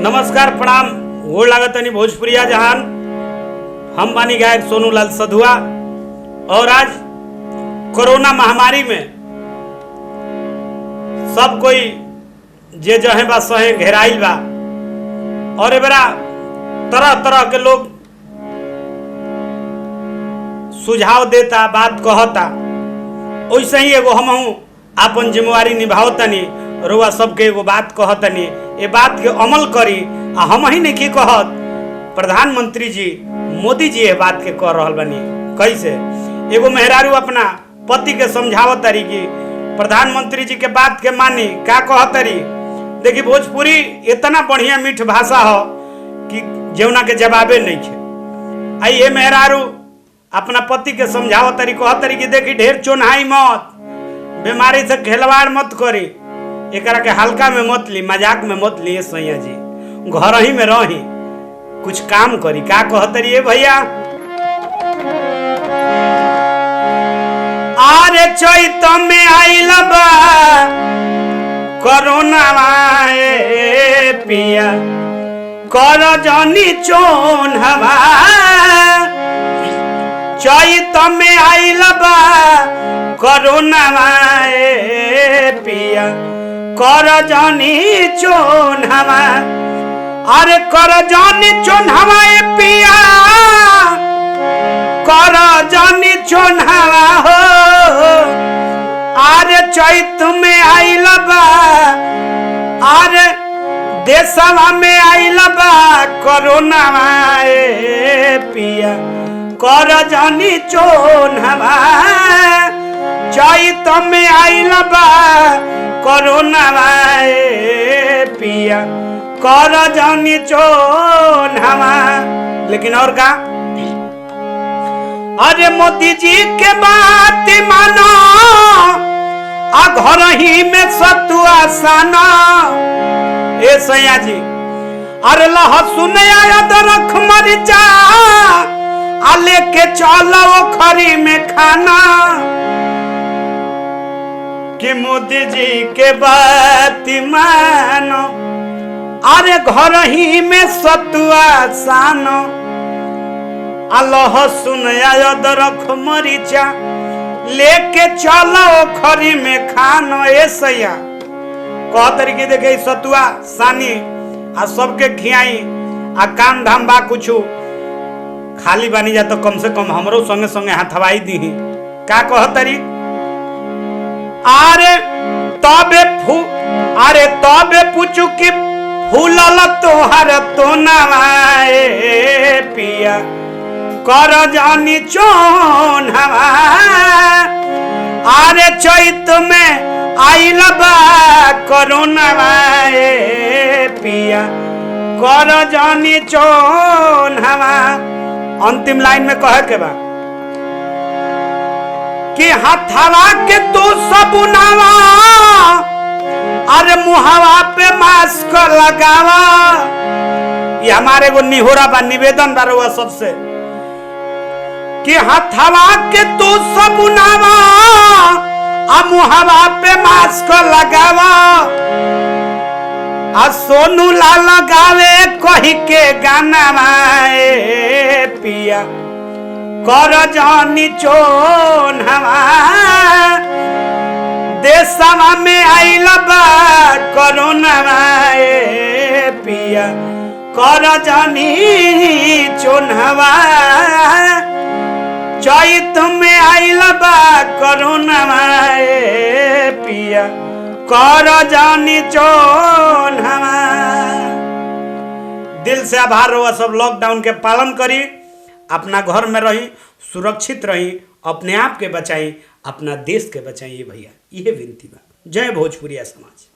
नमस्कार प्रणाम गोड़ लागतनी भोजपुरिया जहान। हम बानी गायक सोनू लाल सधुआ और आज कोरोना महामारी में सब कोई जे जहे बा सहे घेराइल बा और ए बेरा तरह तरह के लोग सुझाव देता, बात कहता। वैसे ही एगो हम आपन जिम्मेवारी निभावतनी, रुआ सबके एगो बात कहतनी, ये बात के अमल करी। आ हम ही नहीं कहत, प्रधानमंत्री जी मोदी जी ये बात के कह रहल बनी। कैसे एगो मेहरारू अपना पति के समझावत तरी कि प्रधानमंत्री जी के बात के मानी, का कहत तरी। देखी भोजपुरी इतना बढ़िया मीठ भाषा हो कि जौना के जवाबे नहीं है। आई ये मेहरारू अपना पति के समझावत तरी, कहत तरी कि देखी ढेर चोन्हाई मत, बीमारी से खिलवाड़ मत करी, एकरा के हल्का में मत ली, मजाक में मत ली। सैया जी घर ही में रही, कुछ काम करी। का कहतरी है भैया, आरे चैत में आइल बा कोरोना वाए पिया, कर जनी चोन हवा। चैत में आइल बा कोरोना वाए पिया, कर जनी चोन हवा। अरे कर जनी चोन हवा पिया, कर जनी चोन हवा हो। अरे चैत में आइल बा, अरे देशवा में आइल बा कोरोना वाए पिया, कर जनी चोन हवा। चैत में आइल बा कोरोना वाए पिया, कर जनी चोन हवा। लेकिन और का, अरे मोदी जी के बात मानो, आ घर ही में सतुआ साना। ए सैया जी अरे लहसुन अदरक मरिचा, आ लेके चलो खरी में खाना। कि मोदी जी के बात मानो, अरे घर ही में सतुआ सानो। लहसुन अदरक मरिचा लेके चलो खरी में खानो। ए सैया कह तरीके देखे सतुआ सानी आ सबके खियाई, आ काम धाम बा कुछ खाली बानी जा तो कम से कम हमरो संगे संगे हाथवाई दी। का कह तरी, अरे तबे पूछू कि फूलल तोहर तो नवाए पिया, कर जानी चोन हवा। अरे चैत में आइल बा कोरोना वाए पिया, कर जानी चोन हवा। अंतिम लाइन में कहे के बा कि हथवा के तू सबुनावा, अरे मुहावा पे मास्क लगावा। ये हमारे को निहोरा बा, निवेदन बा रउआ सबसे कि हथवा के तू सबुनावा, आ मुहावा पे मास्क लगावा। आ सोनू लाल गावे कही के गाना वाए पिया, कर जानी चोन हवा। देशवा में आइल बा कोरोना वाए पिया, कर जानी चोन हवा। चैत में आइल बा कोरोना वाए पिया, कर जानी चोन हवा। दिल से आभार हो सब। लॉकडाउन के पालन करी, अपना घर में रही, सुरक्षित रही, अपने आप के बचाई, अपना देश के बचाई। भैया ये विनती बा। जय भोजपुरिया समाज।